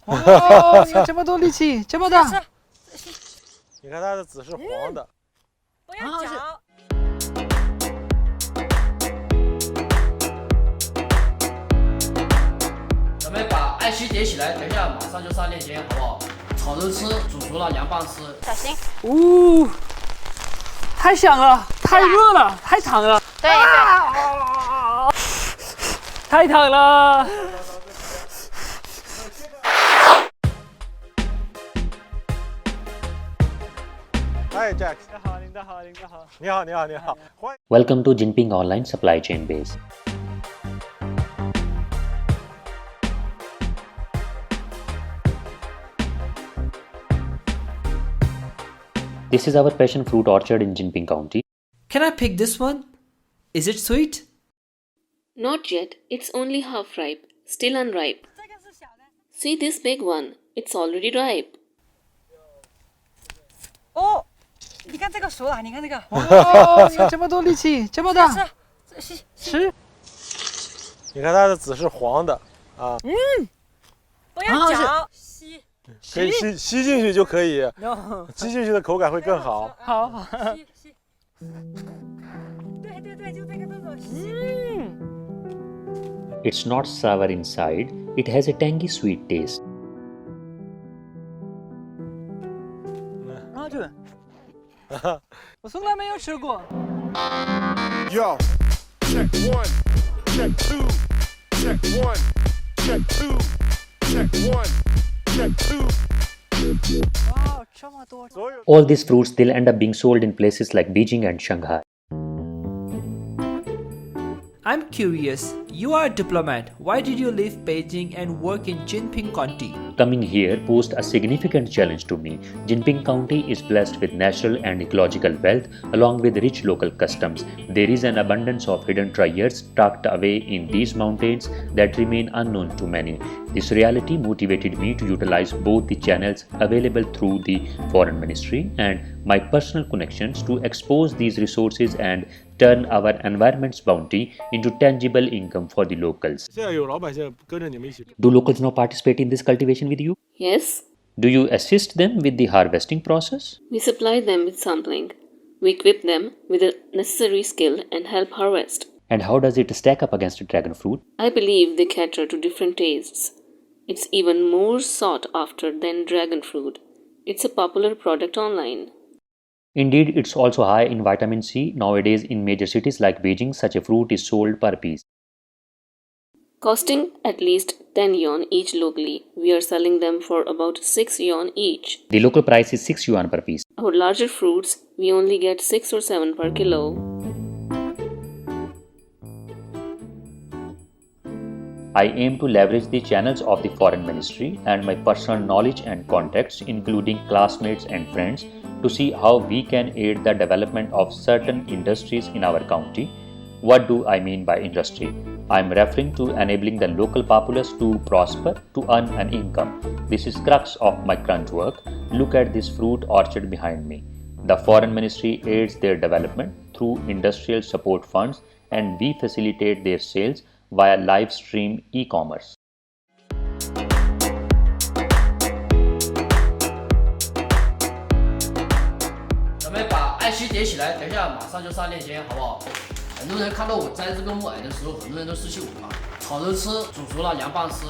哦，有这么多力气，这么大。你看它的籽是黄的。不要嚼。咱们把爱心点起来，等一下马上就上链接，好不好？炒着吃，煮熟了凉拌吃。小心。呜、太香了，太热了，太烫了，对对。太烫了。嗨，Jack。领导好，领导好。你好，你好，你好，欢迎。 Welcome to Jinping Online Supply Chain Base. This is our passion fruit orchard in Jinping County. Can I pick this one? Is it sweet? Not yet, it's only half ripe, still unripe. See this big one, it's already ripe. 哦，你看这个熟了，你看这个。哦，有这么多力气，这么大。吃。你看它的籽是黄的啊，不要嚼，吸。可以吸进去就可以， No 吸进去的口感会更好。好。吸。对对对，就这个动作吸。It's not sour inside, it has a tangy sweet taste. 啊，对。我从来没有吃过。 Yo, check one, check two, check one, check two, check one, check two. 哇，这么多。 All these fruits they'll end up being sold in places like Beijing and Shanghai. I'm curious. You are a diplomat. Why did you leave Beijing and work in Jinping County? Coming here posed a significant challenge to me. Jinping County is blessed with natural and ecological wealth along with rich local customs. There is an abundance of hidden treasures tucked away in these mountains that remain unknown to many. This reality motivated me to utilize both the channels available through the Foreign Ministry and my personal connections to expose these resources and turn our environment's bounty into tangible income for the locals. 现在有老百姓跟着你们一起。 Do locals now participate in this cultivation with you? Yes, Do you assist them with the harvesting process? we supply them with sampling. We equip them with the necessary skill and help harvest. And how does it stack up against dragon fruit? I believe they cater to different tastes. It's even more sought after than dragon fruit. It's a popular product online. Indeed, it's also high in vitamin C. Nowadays, in major cities like Beijing, such a fruit is sold per piece. Costing at least 10 yuan each locally, we are selling them for about 6 yuan each. The local price is 6 yuan per piece. Our larger fruits, we only get 6 or 7 per kilo. I aim to leverage the channels of the Foreign Ministry and my personal knowledge and contacts, including classmates and friends, to see how we can aid the development of certain industries in our county. What do I mean by industry? I am referring to enabling the local populace to prosper, to earn an income. This is crux of my current work. Look at this fruit orchard behind me. The Foreign Ministry aids their development through industrial support funds, and we facilitate their sales via live stream e-commerce. 咱们把爱心点起来，等一下马上就上链接，好不好？很多人看到我摘这个木耳的时候，很多人都失去我嘛。炒着吃，煮熟了凉拌吃，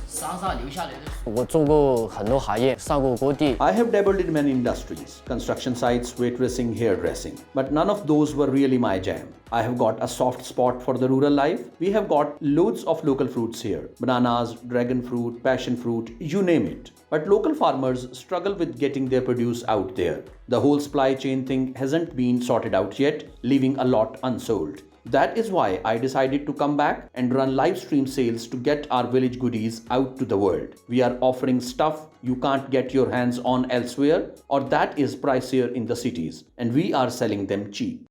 山上流下来的水。我种过很多行业，上过各地。 I have dabbled in many industries, construction sites, waitressing, hairdressing, but none of those were really my jam. I have got a soft spot for the rural life. We have got loads of local fruits here. Bananas, dragon fruit, passion fruit, you name it. But local farmers struggle with getting their produce out there. The whole supply chain thing hasn't been sorted out yet, leaving a lot unsold. That is why I decided to come back and run live stream sales to get our village goodies out to the world. We are offering stuff you can't get your hands on elsewhere, or that is pricier in the cities, and we are selling them cheap.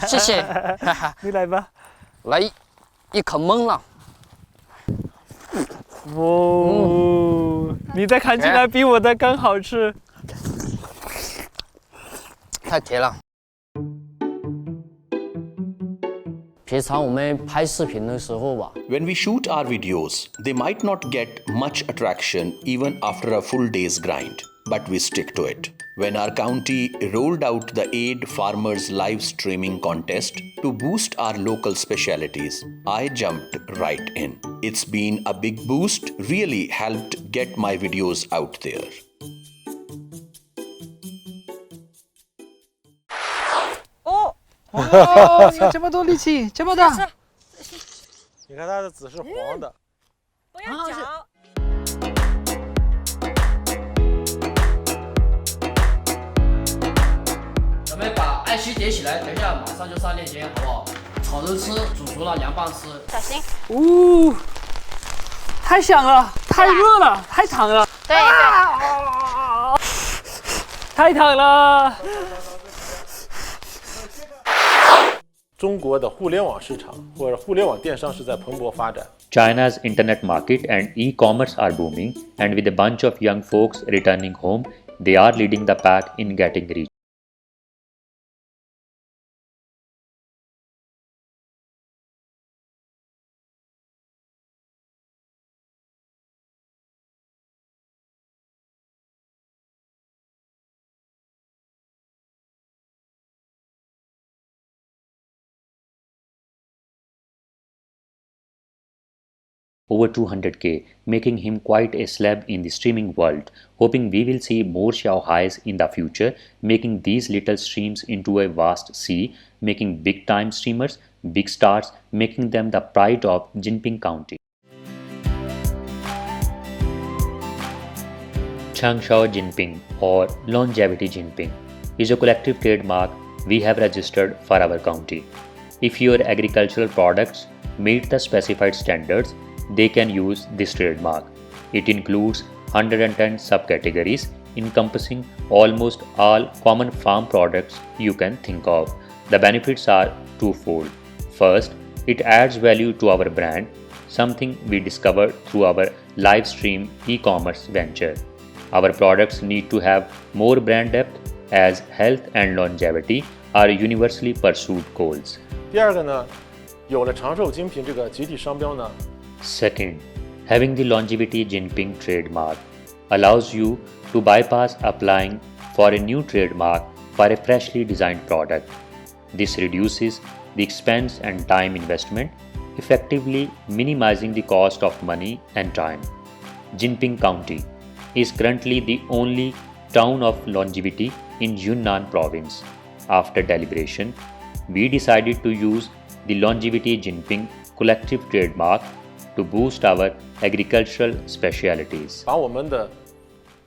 谢谢。你来吧。来，一口闷了。哦，你的看起来比我的更好吃。太甜了。平常我们拍视频的时候吧， When we shoot our videos, they might not get much attraction even after a full day's grind, but we stick to it. When our county rolled out the Aid Farmers live streaming contest to boost our local specialities, I jumped right in. It's been a big boost, really helped get my videos out there. 哦，哦，有这么多力气，这么大。你看它的籽是黄的。不要嚼。咱们把爱心点起来，等一下马上就上链接，好不好？炒着吃，煮熟了凉拌吃。小心。呜、太香了，太热了，太烫了。对对。太烫了。中国的互联网市场或者互联网电商是在蓬勃发展。 China's internet market and e-commerce are booming, and with a bunch of young folks returning home, they are leading the pack in getting rich. Over 200k, making him quite a celeb in the streaming world. Hoping we will see more Xiao Hais in the future, making these little streams into a vast sea, making big time streamers, big stars, making them the pride of Jinping County. Changshao Jinping or Longevity Jinping is a collective trademark we have registered for our county. If your agricultural products meet the specified standards, they can use this trademark. It includes 110 subcategories encompassing almost all common farm products you can think of. The benefits are twofold. First, it adds value to our brand, something we discovered through our live stream e-commerce venture. Our products need to have more brand depth as health and longevity are universally pursued goals. 第二个呢，有了长寿精品这个集体商标呢。 Second, having the Longevity Jinping trademark allows you to bypass applying for a new trademark for a freshly designed product. This reduces the expense and time investment, effectively minimizing the cost of money and time. Jinping County is currently the only town of longevity in Yunnan province. After deliberation, we decided to use the Longevity Jinping collective trademark to boost our agricultural specialities. 把我们的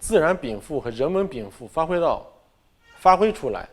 自然禀赋和人文禀赋发挥出来。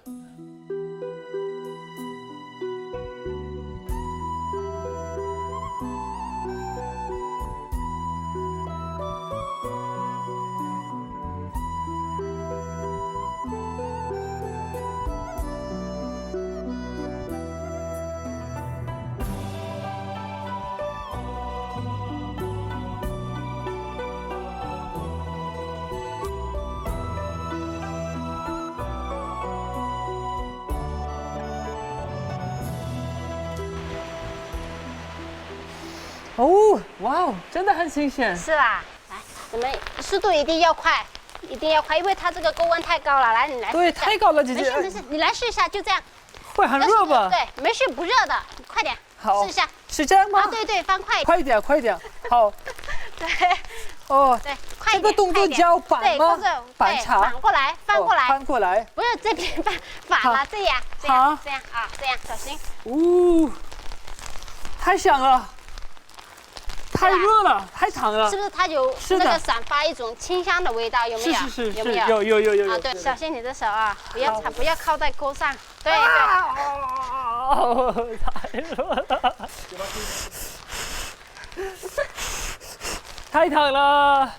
哦，哇哦，真的很新鲜。是啦，来，你们速度一定要快，一定要快，因为它这个锅温太高了。来，你来。对，太高了，姐姐。没事，你来试一下，就这样。会很热吧？对，没事，不热的，你快点。好，试一下。是这样吗？啊，对，翻快。快一点，快一点。好。对。哦。对，快一点。这个动作叫反吗？反茶。反过来，翻过来。翻过来。不是这边反了，这样，这样啊，这样，小心。呜，太香了。 太热了，太烫了，是不是它有那个散发一种清香的味道？有没有？是，有没有？有啊，对，小心你的手啊，不要靠在锅上。对对。太热了，太烫了。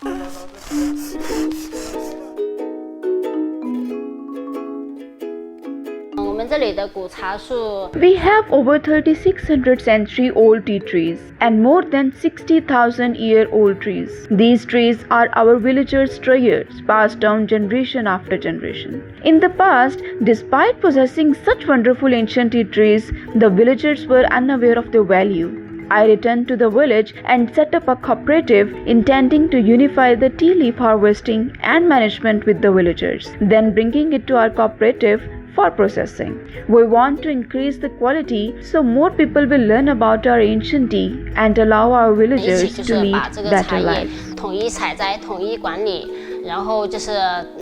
我们们这里的古茶树 We have over 3,600 century-old tea trees and more than 60,000-year-old trees. These trees are our villagers' treasures, passed down generation after generation. In the past, despite possessing such wonderful ancient tea trees, the villagers were unaware of their value. I returned to the village and set up a cooperative intending to unify the tea leaf harvesting and management with the villagers, then bringing it to our cooperative for processing. We want to increase the quality so more people will learn about our ancient tea and allow our villagers to lead better lives. 统一采摘、统一管理，然后就是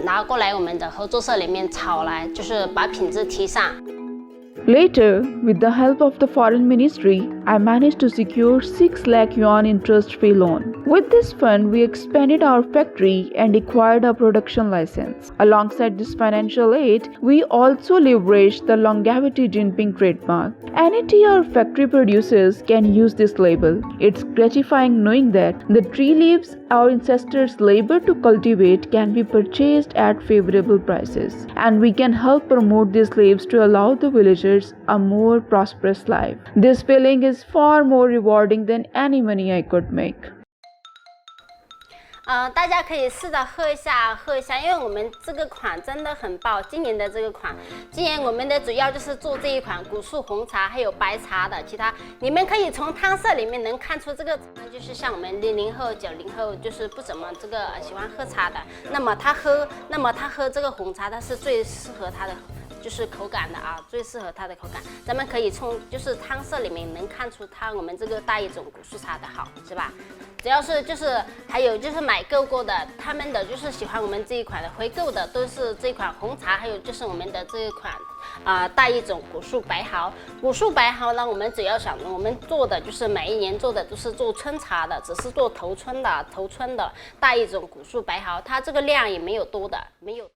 拿过来我们的合作社里面炒来，就是把品质提上。 Later, with the help of the Foreign Ministry, I managed to secure 6 lakh yuan interest-free loan. With this fund, we expanded our factory and acquired a production license. Alongside this financial aid, we also leveraged the longevity Jinping trademark. Any tea our factory produces can use this label. It's gratifying knowing that the tree leaves our ancestors' labor to cultivate can be purchased at favorable prices, and we can help promote these leaves to allow the villagers a more prosperous life. This feeling is far more rewarding than any money I could make. 大家可以试着喝一下，因为我们这个款真的很棒。今年的这个款，今年我们的主要就是做这一款古树红茶，还有白茶的。其他你们可以从汤色里面能看出，这个就是像我们00后、90后，就是不怎么这个喜欢喝茶的。那么他喝这个红茶，它是最适合他的。 就是口感的啊，最适合它的口感。咱们可以从就是汤色里面能看出我们这个大一种古树茶的好，是吧？只要是就是还有就是买购过的，他们的就是喜欢我们这一款的回购的都是这款红茶，还有就是我们的这一款大一种古树白毫。古树白毫呢，我们主要我们做的就是每一年做的都是做春茶的，只是做头春的大一种古树白毫，它这个量也没有多的，没有。